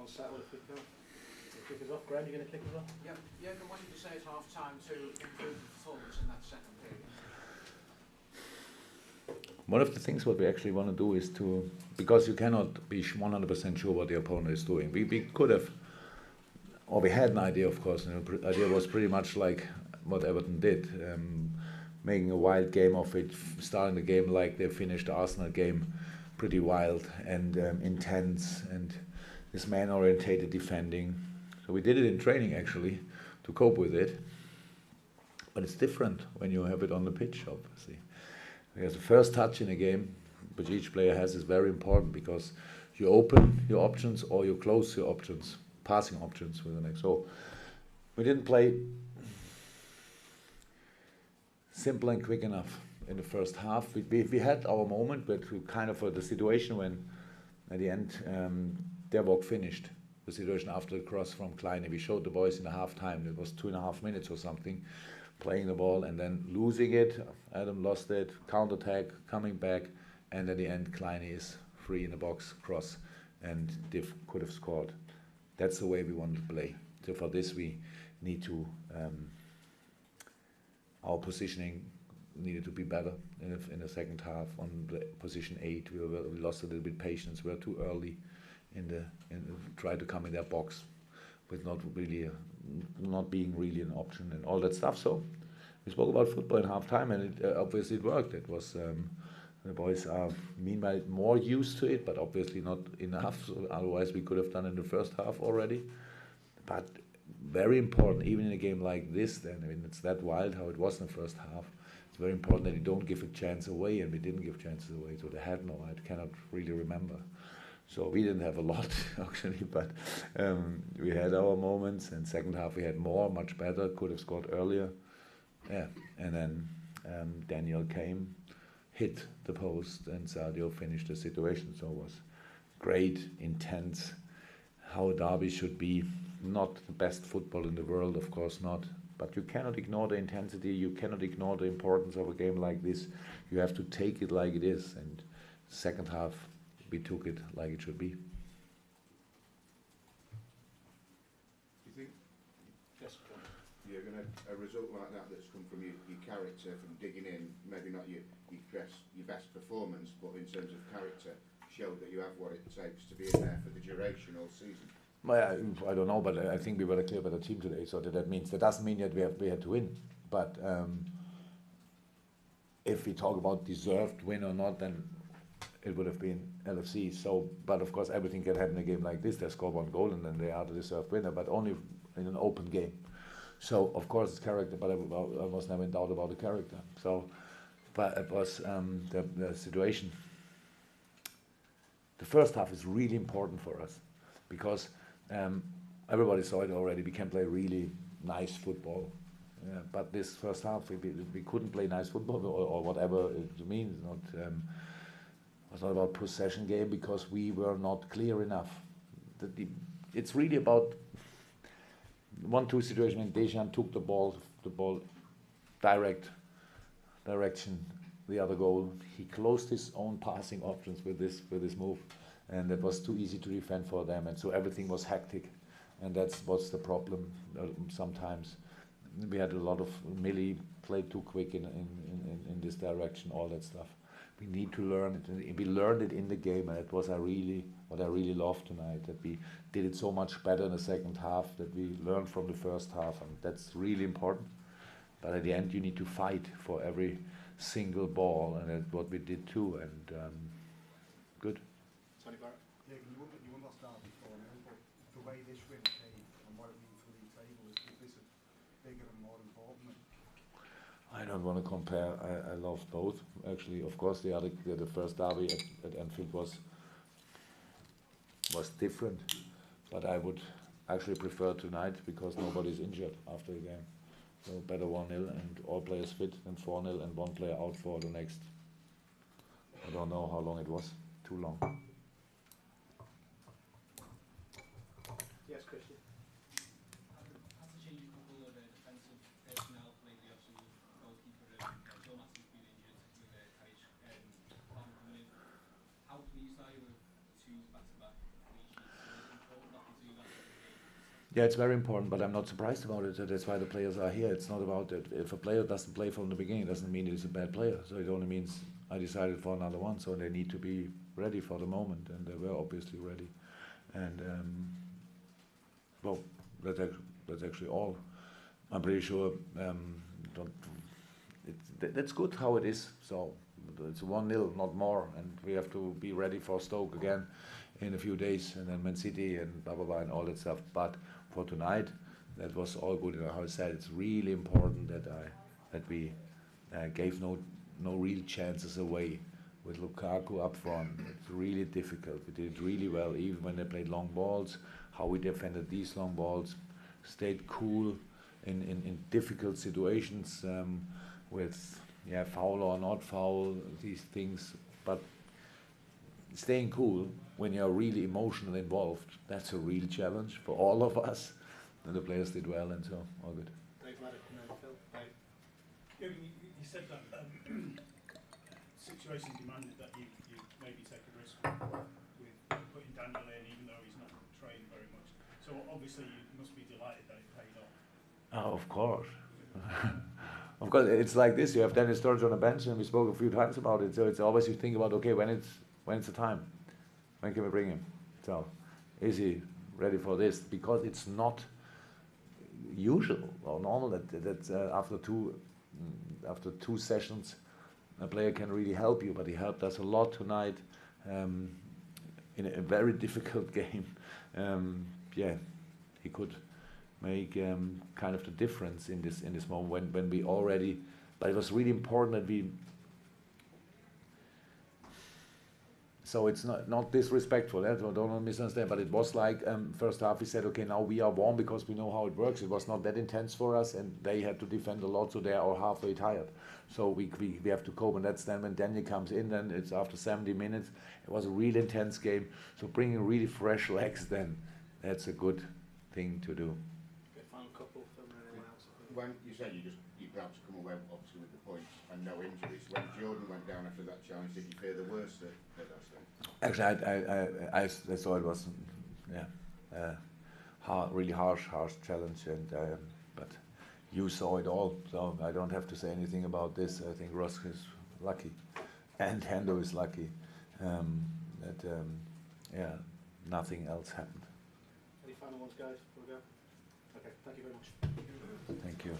on settle if we go. Kick us off, Graham, you going to kick us off? Yeah, Jurgen, what did you say at half time to improve the performance in that second period? One of the things what we actually want to do is to, because you cannot be 100% sure what the opponent is doing. We could have, or we had an idea, of course, and the idea was pretty much like what Everton did, making a wild game of it, starting the game like they finished the Arsenal game, pretty wild and intense, and this man-orientated defending. So we did it in training actually to cope with it, but it's different when you have it on the pitch, obviously. Because the first touch in a game, which each player has, is very important because you open your options or you close your options, passing options with the next. So we didn't play simple and quick enough in the first half. We had our moment, but we kind of the situation when at the end Derwalk finished the situation after the cross from Kleine. We showed the boys in the half time, it was 2.5 minutes or something, playing the ball and then losing it. Adam lost it, counter-attack, coming back, and at the end Kleine is free in the box, cross, and Div could have scored. That's the way we want to play. So for this we need to, our positioning needed to be better in the second half. On the position 8, we lost a little bit patience. We were too early try to come in their box with not being really an option and all that stuff. So we spoke about football in half time, and obviously it worked. It was the boys are meanwhile more used to it, but obviously not enough. So otherwise we could have done in the first half already. But very important, even in a game like this, then I mean it's that wild how it was in the first half. It's very important that you don't give a chance away, and we didn't give chances away. So they had no, I cannot really remember. So we didn't have a lot actually, but we had our moments. And second half we had more, much better. Could have scored earlier. Yeah, and then Daniel came, hit the post, and Sadio finished the situation. So it was great, intense. How a derby should be. Not the best football in the world, of course not. But you cannot ignore the intensity. You cannot ignore the importance of a game like this. You have to take it like it is. And second half, we took it like it should be. Do you think? Yes, you're going to a result like that that's come from your character, from digging in, maybe not your best performance, but in terms of character, showed that you have what it takes to be in there for the duration all season? Well, I don't know, but I think we were a clear better team today. So that means that doesn't mean that we had to win. But if we talk about deserved win or not, then it would have been LFC. So, but of course, everything can happen in a game like this. They score one goal and then they are the deserved winner, but only in an open game. So, of course, it's character, but I was never in doubt about the character. So, but it was the situation. The first half is really important for us because everybody saw it already. We can play really nice football. But this first half, we couldn't play nice football or whatever it means. It's not about possession game because we were not clear enough. It's really about 1-2 situation when Dejan took the ball direction, the other goal. He closed his own passing options with this move, and that was too easy to defend for them, and so everything was hectic, and that's what's the problem sometimes. We had a lot of Millie played too quick in this direction, all that stuff. We need to learn it. We learned it in the game, and it was what I really loved tonight. That we did it so much better in the second half. That we learned from the first half, and that's really important. But at the end, you need to fight for every single ball, and that's what we did too. And good. Tony Barrett. Yeah, you won last derby before, but the way this win came and what it means for the table is this bigger and more important? I don't want to compare. I love both. Actually, of course, the first derby at Anfield was different, but I would actually prefer tonight because nobody's injured after the game. So better 1-0 and all players fit than 4-0 and one player out for the next. I don't know how long it was. Too long. Yes, Christian. Has to change a couple of defensive personnel, maybe obviously goalkeeper Joe Matthews being injured with Karic coming in. How pleased are you with 2 back-to-back clean sheets? Is it important that Yeah, it's very important, but I'm not surprised about it. That's why the players are here. It's not about that. If a player doesn't play from the beginning, it doesn't mean he's a bad player. So it only means I decided for another one. So they need to be ready for the moment, and they were obviously ready. And well, that's actually all. I'm pretty sure. That's good how it is. So it's 1-0, not more, and we have to be ready for Stoke again in a few days, and then Man City and blah blah blah and all that stuff. But for tonight, that was all good. And how I said, it's really important that we gave no real chances away with Lukaku up front. It's really difficult. We did it really well, even when they played long balls. How we defended these long balls, stayed cool in difficult situations with foul or not foul, these things, but staying cool when you're really emotionally involved, that's a real challenge for all of us. And the players did well, and so all good. Dave Maddock and then Phil. Dave. Jürgen, you said that situations demanded that you maybe take a risk with putting Daniel in, even though he's not trained very much. So obviously you must be delighted that it paid off. Oh, of course. Of course, it's like this. You have Dennis Sturridge on the bench, and we spoke a few times about it. So it's always you think about, okay, when it's the time, when can we bring him? So is he ready for this? Because it's not usual or normal that after two sessions a player can really help you. But he helped us a lot tonight in a very difficult game. He could make kind of the difference in this moment when we already. But it was really important that we. So it's not disrespectful. Don't misunderstand. But it was like first half we said, okay, now we are warm because we know how it works. It was not that intense for us, and they had to defend a lot, so they are halfway tired. So we have to cope, and that's then when Daniel comes in. Then it's after 70 minutes. It was a really intense game. So bringing really fresh legs, then that's a good thing to do. Final couple from anyone else. When you said you glad to come away obviously with the points and no injuries, when Jordan went down after that challenge, did you fear the worst at that stage? Actually, I thought it was really harsh challenge, and but you saw it all, so I don't have to say anything about this. I think Ross is lucky, and Hendo is lucky that nothing else happened. Any final ones, guys, before we go? Okay, thank you very much. Thank you.